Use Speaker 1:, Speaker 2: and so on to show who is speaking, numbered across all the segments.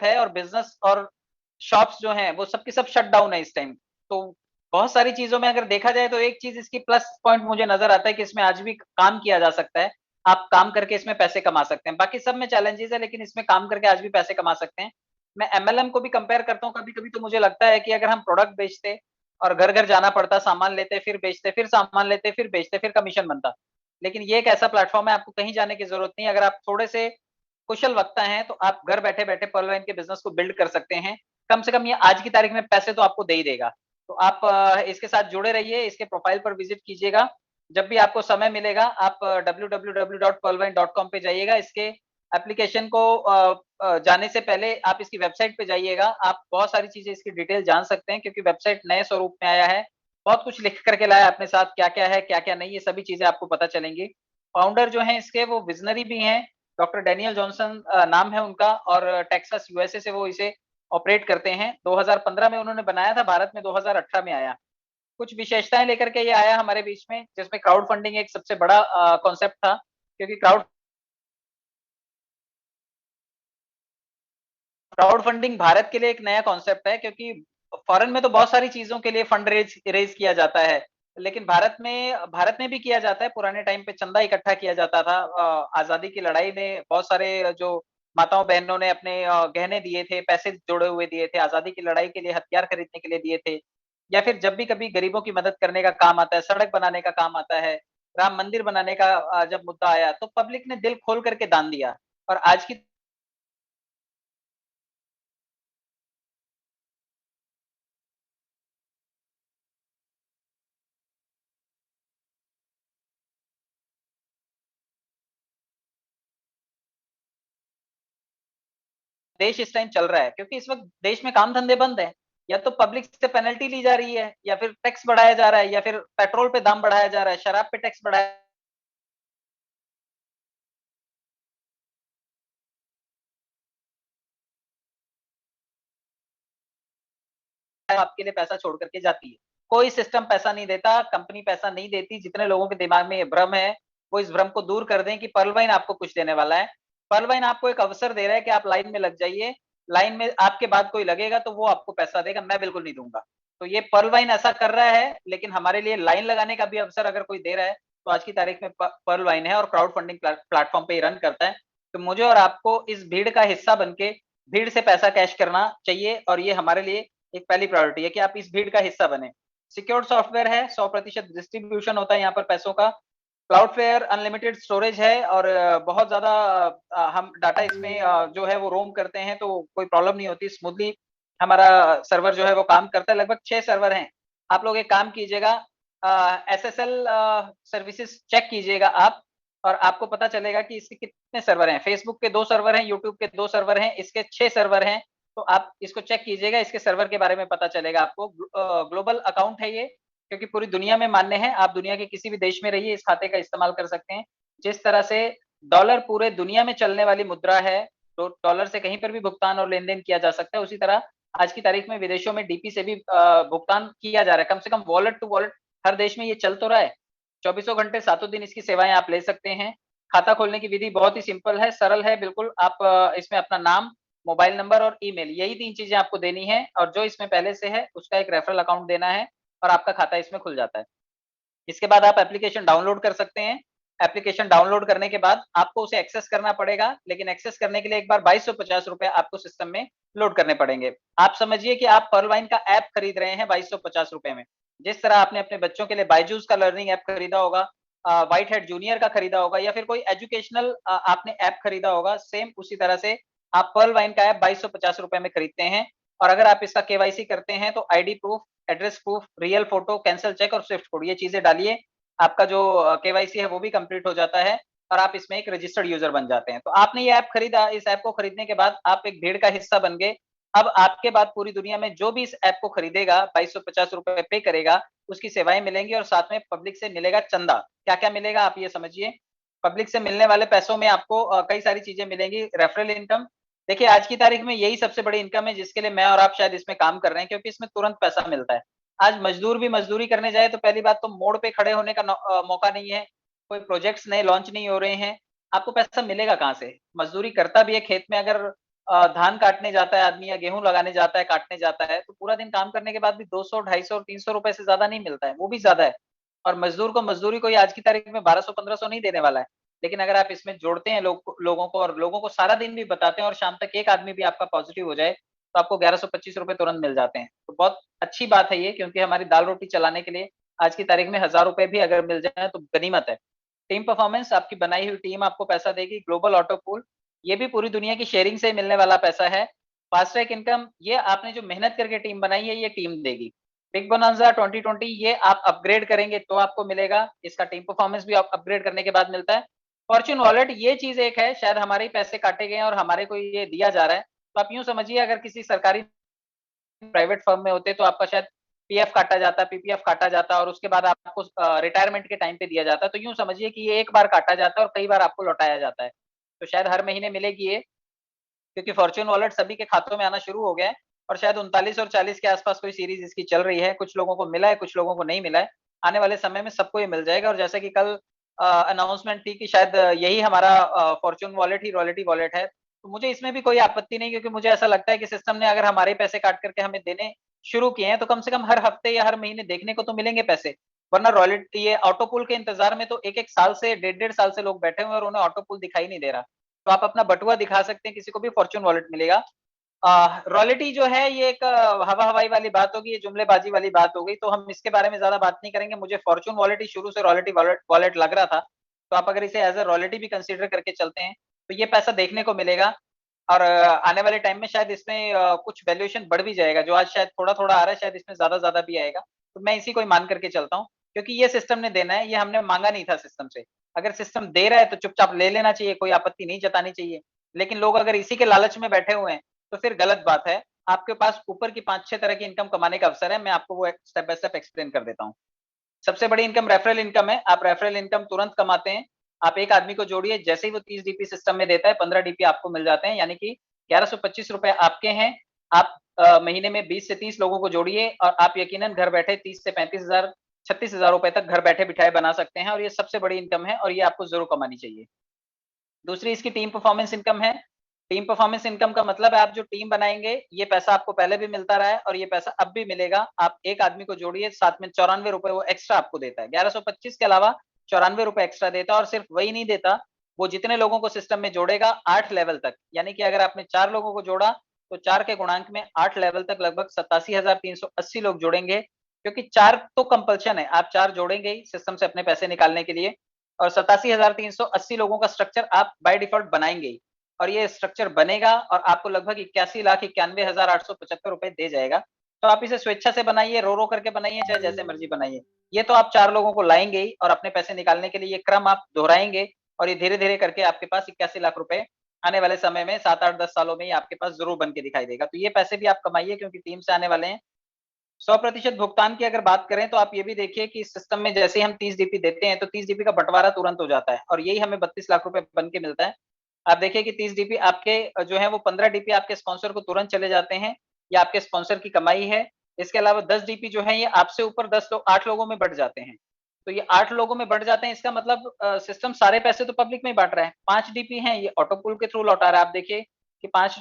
Speaker 1: है और बिजनेस और शॉप्स जो हैं वो सबके सब शट डाउन है इस टाइम। तो बहुत सारी चीजों में अगर देखा जाए तो एक चीज इसकी प्लस पॉइंट मुझे नजर आता है कि इसमें आज भी काम किया जा सकता है। आप काम करके इसमें पैसे कमा सकते हैं। बाकी सब में चैलेंजेस है लेकिन इसमें काम करके आज भी पैसे कमा सकते हैं। मैं एमएलएम को भी कंपेयर करता हूँ कभी कभी, तो मुझे लगता है कि अगर हम प्रोडक्ट बेचते और घर घर जाना पड़ता, सामान लेते फिर बेचते फिर सामान लेते फिर बेचते फिर कमीशन बनता। लेकिन ये एक ऐसा प्लेटफॉर्म है, आपको कहीं जाने की जरूरत नहीं। अगर आप थोड़े से कुशल वक्ता हैं तो आप घर बैठे बैठे पर्ल वाइन के बिजनेस को बिल्ड कर सकते हैं। कम से कम ये आज की तारीख में पैसे तो आपको दे ही देगा। तो आप इसके साथ जुड़े रहिए, इसके प्रोफाइल पर विजिट कीजिएगा। जब भी आपको समय मिलेगा आप www.pearlwine.com पे जाइएगा। इसके एप्लीकेशन को जाने से पहले आप इसकी वेबसाइट पे जाइएगा। आप बहुत सारी चीजें इसकी डिटेल जान सकते हैं क्योंकि वेबसाइट नए स्वरूप में आया है। बहुत कुछ लिख करके लाया अपने साथ, क्या क्या है क्या क्या नहीं, ये सभी चीजें आपको पता चलेंगी। फाउंडर जो है इसके वो विजनरी भी हैं, डॉक्टर डेनियल जॉनसन नाम है उनका, और टेक्सास यूएसए से वो इसे ऑपरेट करते हैं। 2015 में उन्होंने बनाया था, भारत में 2018 में आया। कुछ विशेषताएं लेकर के ये आया हमारे बीच में, जिसमें क्राउड फंडिंग एक सबसे बड़ा कॉन्सेप्ट था, क्योंकि क्राउड फंडिंग भारत के लिए एक नया कॉन्सेप्ट है। क्योंकि फॉरेन में तो बहुत सारी चीजों के लिए फंड रेज किया जाता है, लेकिन भारत में भी किया जाता है। पुराने टाइम पे चंदा इकट्ठा किया जाता था। आजादी की लड़ाई में बहुत सारे जो माताओं बहनों ने अपने गहने दिए थे, पैसे जोड़े हुए दिए थे, आजादी की लड़ाई के लिए हथियार खरीदने के लिए दिए थे। या फिर जब भी कभी गरीबों की मदद करने का काम आता है, सड़क बनाने का काम आता है, राम मंदिर बनाने का जब मुद्दा आया तो पब्लिक ने दिल खोल करके दान दिया। और आज की देश इस टाइम चल रहा है, क्योंकि इस वक्त देश में काम धंधे बंद है। या तो पब्लिक से पेनल्टी ली जा रही है, या फिर टैक्स बढ़ाया जा रहा है, या फिर पेट्रोल पे दाम बढ़ाया जा रहा है, शराब पे टैक्स बढ़ाया आपके लिए पैसा छोड़ करके जाती है। कोई सिस्टम पैसा नहीं देता, कंपनी पैसा नहीं देती। जितने लोगों के दिमाग में ये भ्रम है वो इस भ्रम को दूर कर दें कि पर्ल वाइन आपको कुछ देने वाला है। पर्ल वाइन आपको एक अवसर दे रहा है कि आप लाइन में लग जाइए, लाइन में आपके बाद कोई लगेगा तो वो आपको पैसा देगा, मैं बिल्कुल नहीं दूंगा। तो ये पर्ल वाइन ऐसा कर रहा है, लेकिन हमारे लिए लाइन लगाने का भी अवसर अगर कोई दे रहा है तो आज की तारीख में पर्ल वाइन है, और क्राउड फंडिंग प्लेटफॉर्म पे ही रन करता है। तो मुझे और आपको इस भीड़ का हिस्सा बनके भीड़ से पैसा कैश करना चाहिए, और ये हमारे लिए एक पहली प्रायोरिटी है कि आप इस भीड़ का हिस्सा बने। सिक्योर्ड सॉफ्टवेयर है, 100% डिस्ट्रीब्यूशन होता है यहाँ पर पैसों का। क्लाउडफ्लेयर अनलिमिटेड स्टोरेज है, और बहुत ज्यादा हम डाटा इसमें जो है वो रोम करते हैं तो कोई प्रॉब्लम नहीं होती, स्मूथली हमारा सर्वर जो है वो काम करता है। लगभग 6 सर्वर हैं। आप लोग एक काम कीजिएगा, एसएसएल सर्विसेज चेक कीजिएगा आप, और आपको पता चलेगा कि इसके कितने सर्वर हैं। फेसबुक के 2 सर्वर हैं, यूट्यूब के 2 सर्वर हैं, इसके 6 सर्वर हैं। तो आप इसको चेक कीजिएगा, इसके सर्वर के बारे में पता चलेगा आपको। ग्लोबल अकाउंट है ये, क्योंकि पूरी दुनिया में मान्य है। आप दुनिया के किसी भी देश में रहिए, इस खाते का इस्तेमाल कर सकते हैं। जिस तरह से डॉलर पूरे दुनिया में चलने वाली मुद्रा है, तो डॉलर से कहीं पर भी भुगतान और लेन देन किया जा सकता है, उसी तरह आज की तारीख में विदेशों में डीपी से भी भुगतान किया जा रहा है। कम से कम वॉलेट टू वॉलेट हर देश में ये चल तो रहा है। चौबीसों घंटे 7 दिन इसकी सेवाएं आप ले सकते हैं। खाता खोलने की विधि बहुत ही सिंपल है, सरल है बिल्कुल। आप इसमें अपना नाम, मोबाइल नंबर और ईमेल, यही 3 चीजें आपको देनी है, और जो इसमें पहले से है उसका एक रेफरल अकाउंट देना है, और आपका खाता इसमें खुल जाता है। इसके बाद आप एप्लीकेशन डाउनलोड कर सकते हैं। एप्लीकेशन डाउनलोड करने के बाद आपको उसे एक्सेस करना पड़ेगा, लेकिन एक्सेस करने के लिए एक बार 2250 रुपए आपको सिस्टम में लोड करने पड़ेंगे। आप समझिए कि आप पर्ल वाइन का ऐप खरीद रहे हैं 2250 रुपए में। जिस तरह आपने अपने बच्चों के लिए बायजूस का लर्निंग ऐप खरीदा होगा, व्हाइट हेड जूनियर का खरीदा होगा, या फिर कोई एजुकेशनल आपने ऐप खरीदा होगा, सेम उसी तरह से आप पर्ल वाइन का ऐप 2250 रुपए में खरीदते हैं। और अगर आप इसका केवाईसी करते हैं तो ID proof, address proof, real photo, cancel cheque और स्विफ्ट कोड, ये चीजें डालिए। आपका जो केवाईसी है वो भी कंप्लीट हो जाता है, और आप इसमें एक रजिस्टर्ड यूजर बन जाते हैं। तो आपने ये ऐप खरीदा, इस ऐप को खरीदने के बाद आप एक भीड़ का हिस्सा बन गए। अब आपके बाद पूरी दुनिया में जो भी इस ऐप को खरीदेगा, 2250 रुपए पे करेगा, उसकी सेवाएं मिलेंगी, और साथ में पब्लिक से मिलेगा चंदा। क्या क्या मिलेगा आप ये समझिए। पब्लिक से मिलने वाले पैसों में आपको कई सारी चीजें मिलेंगी। रेफरल इनकम, देखिए आज की तारीख में यही सबसे बड़ी इनकम है जिसके लिए मैं और आप शायद इसमें काम कर रहे हैं, क्योंकि इसमें तुरंत पैसा मिलता है। आज मजदूर भी मजदूरी करने जाए तो पहली बात तो मोड़ पे खड़े होने का मौका नहीं है, कोई प्रोजेक्ट्स नए लॉन्च नहीं हो रहे हैं, आपको पैसा मिलेगा कहाँ से। मजदूरी करता भी है खेत में, अगर धान काटने जाता है आदमी या गेहूं लगाने जाता है, काटने जाता है, तो पूरा दिन काम करने के बाद भी 200, 250 और 300 रुपए से ज्यादा नहीं मिलता है, वो भी ज्यादा है। और मजदूर को मजदूरी कोई आज की तारीख में 1200, 1500 नहीं देने वाला है। लेकिन अगर आप इसमें जोड़ते हैं लोगों को, और लोगों को सारा दिन भी बताते हैं, और शाम तक एक आदमी भी आपका पॉजिटिव हो जाए, तो आपको 1125 रुपए तुरंत मिल जाते हैं। तो बहुत अच्छी बात है ये, क्योंकि हमारी दाल रोटी चलाने के लिए आज की तारीख में 1000 रुपए भी अगर मिल जाए तो गनीमत है। टीम परफॉर्मेंस, आपकी बनाई हुई टीम आपको पैसा देगी। ग्लोबल ऑटो पूल, ये भी पूरी दुनिया की शेयरिंग से मिलने वाला पैसा है। फास्ट ट्रैक इनकम, ये आपने जो मेहनत करके टीम बनाई है, ये टीम देगी। बिग बोनांजा 2020, ये आप अपग्रेड करेंगे तो आपको मिलेगा। इसका टीम परफॉर्मेंस भी आप अपग्रेड करने के बाद मिलता है। फॉर्च्यून वॉलेट, ये चीज एक है, शायद हमारे ही पैसे काटे गए और हमारे को ये दिया जा रहा है। तो आप यूं समझिए, अगर किसी सरकारी प्राइवेट फर्म में होते तो आपका शायद पीएफ काटा जाता, पीपीएफ काटा जाता, और उसके बाद आपको रिटायरमेंट के टाइम पे दिया जाता। तो यूं समझिए कि ये एक बार काटा जाता है और कई बार आपको लौटाया जाता है। तो शायद हर महीने मिलेगी ये, क्योंकि फॉर्च्यून वॉलेट सभी के खातों में आना शुरू हो गया है। और शायद 39 और 40 के आसपास कोई सीरीज इसकी चल रही है, कुछ लोगों को मिला है, कुछ लोगों को नहीं मिला है। आने वाले समय में सबको ये मिल जाएगा। और जैसा कि कल अनाउंसमेंट थी कि शायद यही हमारा फॉर्च्यून वॉलेट ही रॉयल्टी वॉलेट है, तो मुझे इसमें भी कोई आपत्ति नहीं, क्योंकि मुझे ऐसा लगता है कि सिस्टम ने अगर हमारे पैसे काट करके हमें देने शुरू किए हैं, तो कम से कम हर हफ्ते या हर महीने देखने को तो मिलेंगे पैसे। वरना रॉयल्टी, ये ऑटोपुल के इंतजार में तो एक एक साल से, डेढ़ डेढ़ साल से लोग बैठे हुए हैं और उन्हें ऑटोपुल दिखाई नहीं दे रहा। तो आप अपना बटुआ दिखा सकते हैं, किसी को भी फॉर्च्यून वॉलेट मिलेगा। रॉयल्टी जो है ये एक हवा हवाई वाली बात होगी, ये जुमलेबाजी वाली बात हो गई, तो हम इसके बारे में ज्यादा बात नहीं करेंगे। मुझे फॉर्च्यून वॉलेट ही शुरू से रॉयल्टी वॉलेट लग रहा था। तो आप अगर इसे एज ए रॉयल्टी भी कंसीडर करके चलते हैं, तो ये पैसा देखने को मिलेगा। और आने वाले टाइम में शायद इसमें कुछ वैल्यूएशन बढ़ भी जाएगा, जो आज शायद थोड़ा थोड़ा आ रहा है, शायद इसमें ज्यादा ज्यादा भी आएगा। तो मैं इसी को ही मान करके चलता हूँ, क्योंकि ये सिस्टम ने देना है, ये हमने मांगा नहीं था सिस्टम से। अगर सिस्टम दे रहा है तो चुपचाप ले लेना चाहिए, कोई आपत्ति नहीं जतानी चाहिए। लेकिन लोग अगर इसी के लालच में बैठे हुए हैं, तो फिर गलत बात है। आपके पास ऊपर की 5-6 तरह की इनकम कमाने का अवसर है, मैं आपको वो स्टेप बाय स्टेप एक्सप्लेन कर देता हूँ। सबसे बड़ी इनकम रेफरल इनकम है। आप रेफरल इनकम तुरंत कमाते हैं। आप एक आदमी को जोड़िए, जैसे ही वो 30 डीपी सिस्टम में देता है, 15 डीपी आपको मिल जाते हैं, यानी कि 1125 रुपए आपके हैं। आप महीने में 20 से 30 लोगों को जोड़िए, और आप यकीनन घर बैठे 30 से 35 हजार, 36 हजार रुपए तक घर बैठे बिठाए बना सकते हैं। और ये सबसे बड़ी इनकम है, और ये आपको जरूर कमानी चाहिए। दूसरी इसकी टीम परफॉर्मेंस इनकम है। टीम परफॉर्मेंस इनकम का मतलब है, आप जो टीम बनाएंगे, ये पैसा आपको पहले भी मिलता रहा है और ये पैसा अब भी मिलेगा। आप एक आदमी को जोड़िए, साथ में 94 रुपए वो एक्स्ट्रा आपको देता है। 1125 के अलावा 94 रुपए एक्स्ट्रा देता है। और सिर्फ वही नहीं देता, वो जितने लोगों को सिस्टम में जोड़ेगा 8 लेवल तक, यानी कि अगर आपने 4 लोगों को जोड़ा, तो 4 के गुणांक में 8 लेवल तक लगभग 87,380 लोग जोड़ेंगे। क्योंकि 4 तो कंपल्शन है, आप 4 जोड़ेंगे ही सिस्टम से अपने पैसे निकालने के लिए। और 87,380 लोगों का स्ट्रक्चर आप बाय डिफॉल्ट बनाएंगे ही। और ये स्ट्रक्चर बनेगा और आपको लगभग 81,91,875 रुपए दे जाएगा। तो आप इसे स्वेच्छा से बनाइए, रो रो करके बनाइए, चाहे जैसे मर्जी बनाइए। ये तो आप 4 लोगों को लाएंगे ही, और अपने पैसे निकालने के लिए ये क्रम आप दोहराएंगे। और ये धीरे धीरे करके आपके पास 81 लाख रुपए आने वाले समय में 7-8-10 सालों में ही आपके पास जरूर बन के दिखाई देगा। तो ये पैसे भी आप कमाइए, क्योंकि टीम से आने वाले हैं। 100% भुगतान की अगर बात करें, तो आप ये भी देखिए कि इस सिस्टम में जैसे ही हम 30 डीपी देते हैं, तो 30 डीपी का बंटवारा तुरंत हो जाता है, और यही हमें 32 लाख रुपए बन के मिलता है। आप देखिए कि 30 डीपी आपके जो है वो 15 डीपी आपके स्पॉन्सर को तुरंत चले जाते हैं, ये आपके स्पॉन्सर की कमाई है। इसके अलावा 10 डीपी जो है, ये आपसे ऊपर 10 लोग, 8 लोगों में बढ़ जाते हैं। तो ये 8 लोगों में बढ़ जाते हैं, इसका मतलब सिस्टम सारे पैसे तो पब्लिक में ही बांट रहा है। 5 डीपी हैं, ये ऑटो पुल के थ्रू लौटा रहा है। आप देखिए कि 5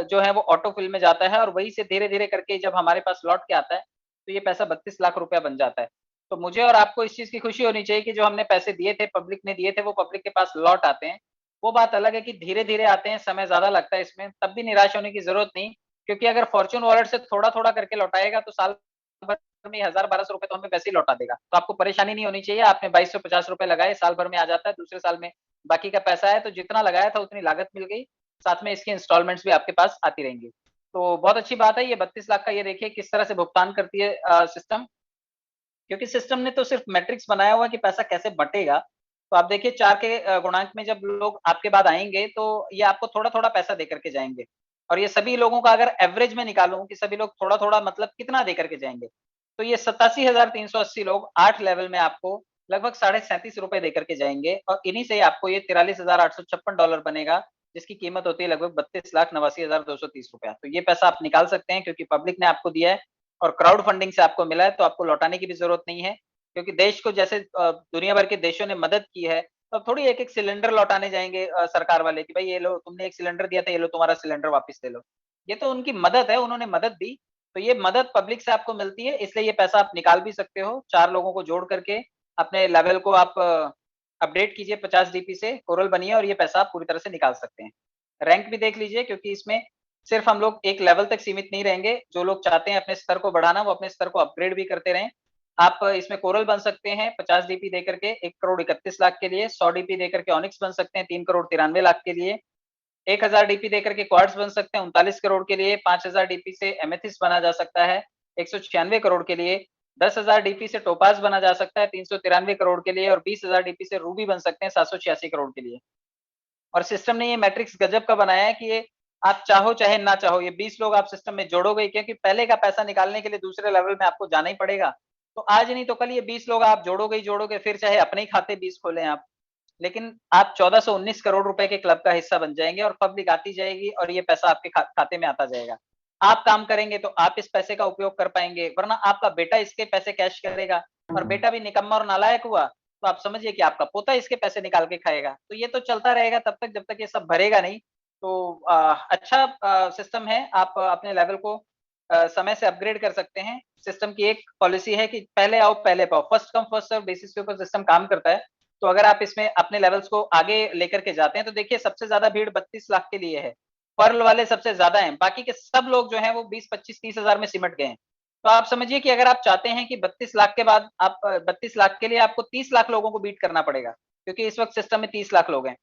Speaker 1: जो है वो ऑटो फिल में जाता है, और वही से धीरे धीरे करके जब हमारे पास लौट के आता है, तो ये पैसा 32 लाख रुपया बन जाता है। तो मुझे और आपको इस चीज की खुशी होनी चाहिए कि जो हमने पैसे दिए थे, पब्लिक ने दिए थे, वो पब्लिक के पास लौट आते हैं। वो बात अलग है कि धीरे धीरे आते हैं, समय ज्यादा लगता है इसमें, तब भी निराश होने की जरूरत नहीं। क्योंकि अगर फॉर्च्यून वॉलेट से थोड़ा थोड़ा करके लौटाएगा, तो साल भर में 1000-1200 रुपए तो हमें वैसे ही लौटा देगा। तो आपको परेशानी नहीं होनी चाहिए। आपने 2250 रुपए लगाए, साल भर में आ जाता है, दूसरे साल में बाकी का पैसा है, तो जितना लगाया था उतनी लागत मिल गई, साथ में इसकी इंस्टॉलमेंट्स भी आपके पास आती रहेंगी। तो बहुत अच्छी बात है। ये 32 लाख का ये देखिए किस तरह से भुगतान करती है सिस्टम। क्योंकि सिस्टम ने तो सिर्फ मैट्रिक्स बनाया हुआ कि पैसा कैसे बटेगा। तो आप देखिए 4 के गुणांक में जब लोग आपके बाद आएंगे, तो ये आपको थोड़ा थोड़ा पैसा दे करके जाएंगे। और ये सभी लोगों का अगर एवरेज में निकालूं कि सभी लोग थोड़ा थोड़ा मतलब कितना दे करके जाएंगे, तो ये 87,380 लोग 8 लेवल में आपको लगभग $37.5 दे करके जाएंगे। और इन्हीं से आपको ये $43,856 बनेगा, जिसकी कीमत होती है लगभग 32,89,230 रुपया। तो ये पैसा आप निकाल सकते हैं, क्योंकि पब्लिक ने आपको दिया है और क्राउड फंडिंग से आपको मिला है, तो आपको लौटाने की भी जरूरत नहीं है। क्योंकि देश को जैसे दुनिया भर के देशों ने मदद की है, तो थोड़ी एक एक सिलेंडर लौटाने जाएंगे सरकार वाले कि भाई ये लो, तुमने एक सिलेंडर दिया था, ये लो तुम्हारा सिलेंडर वापस ले लो। ये तो उनकी मदद है, उन्होंने मदद दी, तो ये मदद पब्लिक से आपको मिलती है, इसलिए ये पैसा आप निकाल भी सकते हो। 4 लोगों को जोड़ करके अपने लेवल को आप अपडेट कीजिए 50 डीपी से, कोरल बनिए और ये पैसा आप पूरी तरह से निकाल सकते हैं। रैंक भी देख लीजिए, क्योंकि इसमें सिर्फ हम लोग एक लेवल तक सीमित नहीं रहेंगे, जो लोग चाहते हैं अपने स्तर को बढ़ाना वो अपने स्तर को अपग्रेड भी करते रहें। आप इसमें कोरल बन सकते हैं 50 डीपी देकर के 1 करोड़ 31 लाख के लिए, 100 डीपी देकर के ऑनिक्स बन सकते हैं 3 करोड़ 93 लाख के लिए, 1000 डीपी देकर के क्वार्ट्ज बन सकते हैं 39 करोड़ के लिए, 5000 डीपी से एमेथिस्ट बना जा सकता है 196 करोड़ के लिए, 10,000 डीपी से टोपाज बना जा सकता है 393 करोड़ के लिए और 20,000 डीपी से रूबी बन सकते हैं 786 करोड़ के लिए। और सिस्टम ने ये मैट्रिक्स गजब का बनाया है कि ये आप चाहो चाहे ना चाहो, ये 20 लोग आप सिस्टम में जोड़ोगे, क्योंकि पहले का पैसा निकालने के लिए दूसरे लेवल में आपको जाना ही पड़ेगा। तो आज नहीं तो कल ये 20 लोग आप जोड़ोगे ही जोड़ोगे, फिर चाहे अपने ही खाते 20 खोलें आप, लेकिन आप 1419 करोड़ रुपए के क्लब का हिस्सा बन जाएंगे और पब्लिक आती जाएगी और ये पैसा आपके खाते में आता जाएगा। आप काम करेंगे तो आप इस पैसे का उपयोग कर पाएंगे, वरना आपका बेटा इसके पैसे कैश करेगा और बेटा भी निकम्मा और नालायक हुआ तो आप समझिए कि आपका पोता इसके पैसे निकाल के खाएगा। तो ये तो चलता रहेगा तब तक जब तक ये सब भरेगा नहीं। तो अच्छा सिस्टम है, आप अपने लेवल को समय से अपग्रेड कर सकते हैं। सिस्टम की एक पॉलिसी है कि पहले आओ पहले पाओ, first come first serve basis के ऊपर सिस्टम काम करता है। तो अगर आप इसमें अपने लेवल्स को आगे लेकर के जाते हैं तो देखिए सबसे ज्यादा भीड़ 32 लाख के लिए है, पर्ल वाले सबसे ज्यादा हैं, बाकी के सब लोग जो हैं वो 20 25 30 हजार में सिमट गए हैं। तो आप समझिए कि अगर आप चाहते हैं कि 32 लाख के बाद आप 32 लाख के लिए आपको 30 लाख लोगों को बीट करना पड़ेगा, क्योंकि इस वक्त सिस्टम में 30 लाख लोग हैं।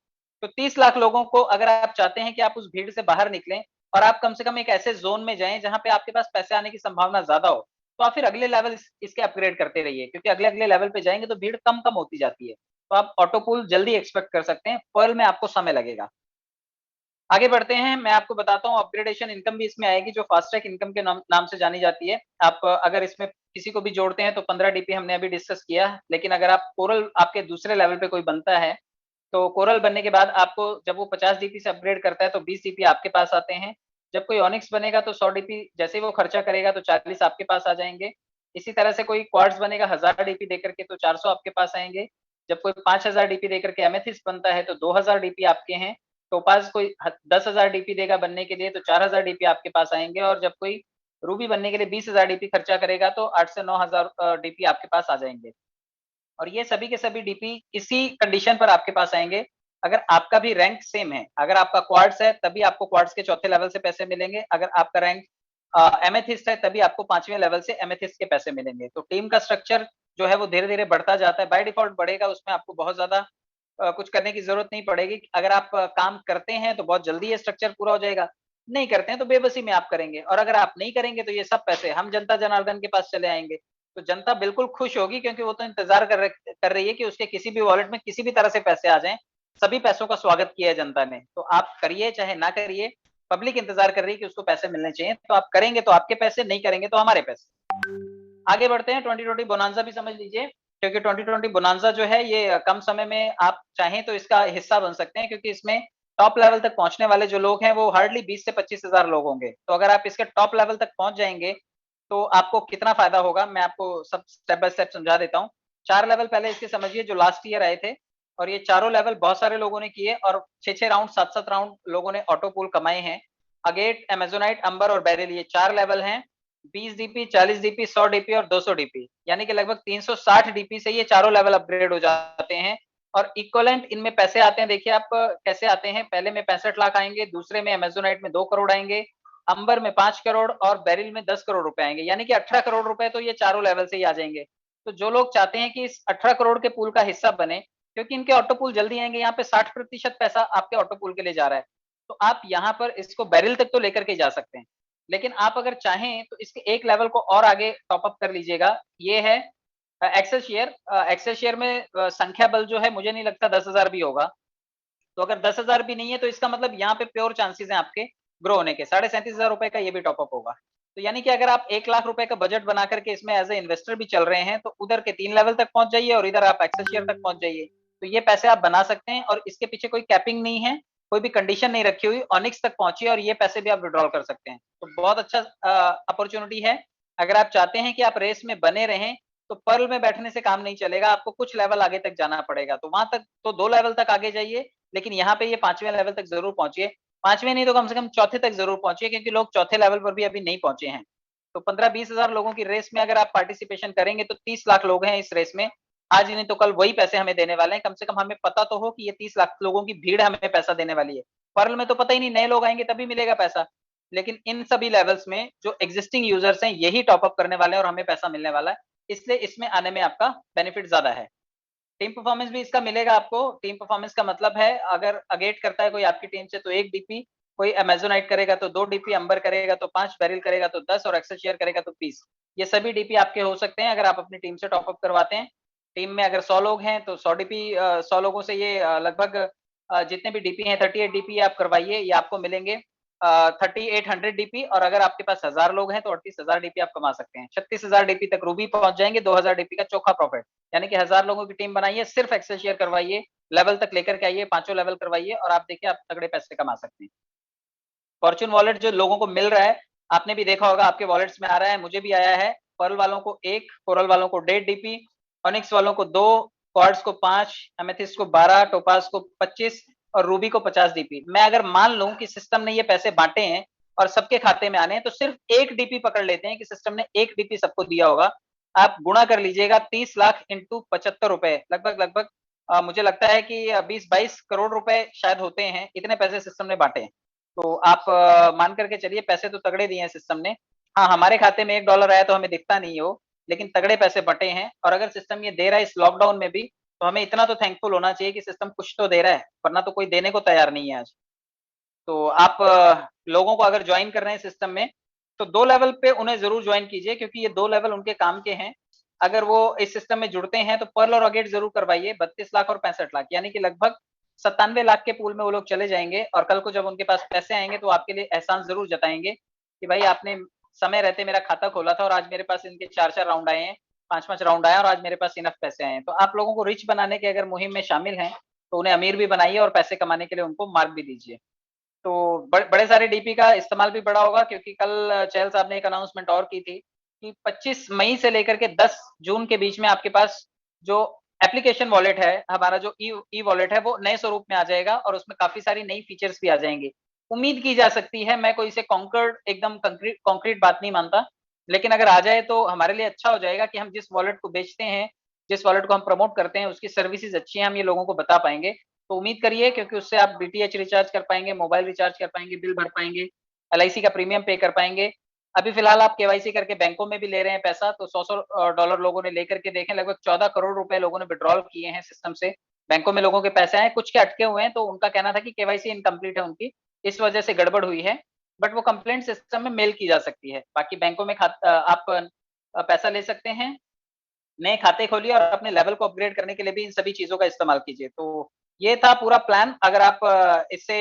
Speaker 1: तो 30 लाख लोगों को अगर आप चाहते हैं कि आप उस भीड़ से बाहर निकलें और आप कम से कम एक ऐसे जोन में जाएं जहां पे आपके पास पैसे आने की संभावना ज्यादा हो, तो आप फिर अगले लेवल इसके अपग्रेड करते रहिए, क्योंकि अगले अगले लेवल पे जाएंगे तो भीड़ कम कम होती जाती है। तो आप ऑटो पूल जल्दी एक्सपेक्ट कर सकते हैं, पर्ल में आपको समय लगेगा। आगे बढ़ते हैं, मैं आपको बताता हूँ अपग्रेडेशन इनकम भी इसमें आएगी, जो फास्ट ट्रैक इनकम के नाम से जानी जाती है। आप अगर इसमें किसी को भी जोड़ते हैं तो 15 डीपी हमने अभी डिस्कस किया, लेकिन अगर आप कोरल आपके दूसरे लेवल पे कोई बनता है तो कोरल बनने के बाद आपको जब वो 50 डीपी से अपग्रेड करता है तो 20 डीपी आपके पास आते हैं। जब कोई ऑनिक्स बनेगा तो 100 डीपी जैसे ही वो खर्चा करेगा तो 40 आपके पास आ जाएंगे। इसी तरह से कोई क्वार्ट्ज बनेगा 1000 डीपी देकर के तो 400 आपके पास आएंगे। जब कोई 5000 डीपी देकर के एमेथिस्ट बनता है तो 2000 डीपी आपके हैं। टोपाज कोई 10,000 डीपी देगा बनने के लिए तो 4000 डीपी आपके पास आएंगे। और जब कोई रूबी बनने के लिए 20,000 डीपी खर्चा करेगा तो 8 से 9,000 डीपी आपके पास आ जाएंगे। और ये सभी के सभी डीपी इसी कंडीशन पर आपके पास आएंगे अगर आपका भी रैंक सेम है। अगर आपका क्वार्ट्स है तभी आपको क्वार्ट्स के चौथे लेवल से पैसे मिलेंगे, अगर आपका रैंक एमेथिस्ट है तभी आपको 5वें लेवल से एमेथिस्ट के पैसे मिलेंगे। तो टीम का स्ट्रक्चर जो है वो धीरे धीरे बढ़ता जाता है, बाय डिफॉल्ट बढ़ेगा, उसमें आपको बहुत ज्यादा कुछ करने की जरूरत नहीं पड़ेगी। अगर आप काम करते हैं तो बहुत जल्दी ये स्ट्रक्चर पूरा हो जाएगा, नहीं करते हैं तो बेबसी में आप करेंगे, और अगर आप नहीं करेंगे तो ये सब पैसे हम जनता जनार्दन के पास चले आएंगे। तो जनता बिल्कुल खुश होगी, क्योंकि वो तो इंतजार कर रही है कि उसके किसी भी वॉलेट में किसी भी तरह से पैसे आ जाएं। सभी पैसों का स्वागत किया है जनता ने, तो आप करिए चाहे ना करिए, पब्लिक इंतजार कर रही है कि उसको पैसे मिलने चाहिए। तो आप करेंगे तो आपके पैसे, नहीं करेंगे तो हमारे पैसे। आगे बढ़ते हैं, 2020 बोनांजा भी समझ लीजिए, क्योंकि 2020 बोनांजा जो है ये कम समय में आप चाहें तो इसका हिस्सा बन सकते हैं, क्योंकि इसमें टॉप लेवल तक पहुंचने वाले जो लोग हैं वो हार्डली 20 से 25 हजार लोग होंगे। तो अगर आप इसके टॉप लेवल तक पहुंच जाएंगे तो आपको कितना फायदा होगा, मैं आपको सब स्टेप बाय स्टेप समझा देता हूँ। 4 लेवल पहले इसके समझिए जो लास्ट ईयर आए थे, और ये चारों लेवल बहुत सारे लोगों ने किए और 6-6 राउंड 7-7 राउंड लोगों ने ऑटो पूल कमाए हैं। अगेट, अमेजोनाइट, अंबर और बेरिल, ये 4 लेवल हैं। 20 डीपी, 40 डीपी, 100 डीपी और 200 डीपी, यानी कि लगभग 360 डीपी से ये चारों लेवल अपग्रेड हो जाते हैं। और इक्वलेंट इनमें पैसे आते हैं, देखिए आप कैसे आते हैं। पहले में 65 लाख आएंगे, दूसरे में अमेजोनाइट में 2 करोड़ आएंगे, अंबर में 5 करोड़ और बेरिल में 10 करोड़ रुपए आएंगे, यानी कि 18 करोड़ रुपए तो ये चारों लेवल से ही आ जाएंगे। तो जो लोग चाहते हैं कि इस 18 करोड़ के पूल का हिस्सा बने, क्योंकि इनके ऑटो पूल जल्दी आएंगे, यहाँ पे 60% पैसा आपके ऑटो पूल के लिए जा रहा है, तो आप यहाँ पर इसको बेरिल तक तो लेकर के जा सकते हैं। लेकिन आप अगर चाहें तो इसके एक लेवल को और आगे टॉप अप कर लीजिएगा। ये है एक्सेल शेयर। एक्सेल शेयर में संख्या बल जो है मुझे नहीं लगता 10,000 भी होगा। तो अगर 10,000 भी नहीं है तो इसका मतलब यहाँ पे प्योर चांसेस हैं आपके ग्रो होने के। 37,500 रुपए का ये भी टॉप अप होगा। तो यानी कि अगर आप 1 लाख रुपए का बजट बना करके इसमें एज ए इन्वेस्टर भी चल रहे हैं तो उधर के 3 लेवल तक पहुंच जाइए और इधर आप एक्सेल शेयर तक पहुंच जाइए। तो ये पैसे आप बना सकते हैं और इसके पीछे कोई कैपिंग नहीं है, कोई भी कंडीशन नहीं रखी हुई। ऑनिक्स तक पहुंचिए और ये पैसे भी आप विड्रॉल कर सकते हैं। तो बहुत अच्छा अपॉर्चुनिटी है। अगर आप चाहते हैं कि आप रेस में बने रहें तो पर्ल में बैठने से काम नहीं चलेगा, आपको कुछ लेवल आगे तक जाना पड़ेगा। तो वहां तक तो 2 लेवल तक आगे जाइए, लेकिन यहाँ पे ये 5वें लेवल तक जरूर पहुंचिए। 5वें नहीं तो कम से कम चौथे तक जरूर पहुंचिए, क्योंकि लोग चौथे लेवल पर भी अभी नहीं पहुंचे हैं। तो 15-20 हजार लोगों की रेस में अगर आप पार्टिसिपेशन करेंगे तो 30 लाख लोग हैं इस रेस में। आज नहीं तो कल वही पैसे हमें देने वाले हैं। कम से कम हमें पता तो हो कि ये 30 लाख लोगों की भीड़ हमें पैसा देने वाली है। पर्ल में तो पता ही नहीं, नए लोग आएंगे तभी मिलेगा पैसा। लेकिन इन सभी लेवल्स में जो एग्जिस्टिंग यूजर्स हैं यही टॉपअप करने वाले हैं और हमें पैसा मिलने वाला है। इसलिए इसमें आने में आपका बेनिफिट ज्यादा है। टीम परफॉर्मेंस भी इसका मिलेगा आपको। टीम परफॉर्मेंस का मतलब है, अगर अगेट करता है कोई आपकी टीम से तो 1 डीपी, कोई अमेजोनाइट करेगा तो 2 डीपी, अंबर करेगा तो 5, बैरिल करेगा तो 10 और एक्सेल शेयर करेगा तो 20। ये सभी डीपी आपके हो सकते हैं अगर आप अपनी टीम से टॉपअप करवाते हैं। टीम में अगर 100 लोग हैं तो 100 डीपी, 100 लोगों से ये लगभग जितने भी डीपी हैं 38 डीपी आप करवाइए, ये आपको मिलेंगे 3800 डीपी। और अगर आपके पास 1000 लोग हैं तो 38,000 डीपी आप कमा सकते हैं। 36,000 डीपी तक रूबी पहुंच जाएंगे, 2000 डीपी का चोखा प्रॉफिट। यानी कि 1000 लोगों की टीम बनाइए, सिर्फ एक्सेल शेयर करवाइए, लेवल तक लेकर के आइए, 5 लेवल करवाइए और आप देखिए आप तगड़े पैसे कमा सकते हैं। फॉर्च्यून वॉलेट जो लोगों को मिल रहा है, आपने भी देखा होगा, आपके वॉलेट्स में आ रहा है, मुझे भी आया है। पर्ल वालों को 1, कोरल वालों को 1.5 डीपी, ऑनिक्स वालों को 2, क्वार्ट्ज को 5, एमेथिस्ट को 12, टोपाज को 25 और रूबी को 50 डीपी। मैं अगर मान लूं कि सिस्टम ने ये पैसे बांटे हैं और सबके खाते में आने हैं, तो सिर्फ 1 डीपी पकड़ लेते हैं कि सिस्टम ने 1 डीपी सबको दिया होगा। आप गुणा कर लीजिएगा, 30 लाख इंटू 75 रुपए, लगभग मुझे लगता है कि 20-22 करोड़ रुपए शायद होते हैं, इतने पैसे सिस्टम ने बांटे हैं। तो आप मान करके चलिए, पैसे तो तगड़े दिए हैं सिस्टम ने। हाँ, हमारे खाते में $1 आया तो हमें दिखता नहीं हो, लेकिन तगड़े पैसे बटे हैं। और अगर सिस्टम ये दे रहा है इस लॉकडाउन में भी, तो हमें इतना तो थैंकफुल होना चाहिए कि सिस्टम कुछ तो दे रहा है, वरना तो कोई देने को तैयार नहीं है आज। तो आप लोगों को अगर ज्वाइन कर रहे हैं सिस्टम में, तो 2 लेवल पे उन्हें जरूर ज्वाइन कीजिए, क्योंकि ये 2 लेवल उनके काम के हैं। अगर वो इस सिस्टम में जुड़ते हैं तो पर्ल और अगेट जरूर करवाइए। 32 लाख और 65 लाख, यानी कि लगभग 97 लाख के पूल में वो लोग चले जाएंगे। और कल को जब उनके पास पैसे आएंगे तो आपके लिए एहसान जरूर जताएंगे कि भाई आपने समय रहते मेरा खाता खोला था और आज मेरे पास इनके 4-4 राउंड आए हैं, 5-5 राउंड आए और आज मेरे पास इनफ पैसे आए हैं। तो आप लोगों को रिच बनाने के अगर मुहिम में शामिल हैं, तो उन्हें अमीर भी बनाइए और पैसे कमाने के लिए उनको मार्ग भी दीजिए। तो बड़े सारे डीपी का इस्तेमाल भी बड़ा होगा, क्योंकि कल चहल साहब ने एक अनाउंसमेंट और की थी कि 25 मई से लेकर के 10 जून के बीच में आपके पास जो एप्लीकेशन वॉलेट है, हमारा जो ई वॉलेट है, वो नए स्वरूप में आ जाएगा और उसमें काफी सारी नई फीचर्स भी आ जाएंगे। उम्मीद की जा सकती है, मैं कोई इसे कॉन्कर्ड एकदम कॉन्क्रीट बात नहीं मानता, लेकिन अगर आ जाए तो हमारे लिए अच्छा हो जाएगा कि हम जिस वॉलेट को बेचते हैं, जिस वॉलेट को हम प्रमोट करते हैं, उसकी सर्विसेज अच्छी हैं, हम ये लोगों को बता पाएंगे। तो उम्मीद करिए, क्योंकि उससे आप डीटीएच रिचार्ज कर पाएंगे, मोबाइल रिचार्ज कर पाएंगे, बिल भर पाएंगे, एलआईसी का प्रीमियम पे कर पाएंगे। अभी फिलहाल आप केवाईसी करके बैंकों में भी ले रहे हैं पैसा, तो $100 लोगों ने लेकर के देखें, लगभग 14 करोड़ रुपए लोगों ने विड्रॉल किए हैं सिस्टम से। बैंकों में लोगों के पैसे आए, कुछ के अटके हुए हैं, तो उनका कहना था कि केवाईसी इनकम्प्लीट है उनकी, इस वजह से गड़बड़ हुई है। बट वो कंप्लेंट सिस्टम में मेल की जा सकती है। बाकी बैंकों में आप पैसा ले सकते हैं, नए खाते खोलिए और अपने लेवल को अपग्रेड करने के लिए भी इन सभी चीजों का इस्तेमाल कीजिए। तो ये था पूरा प्लान। अगर आप इससे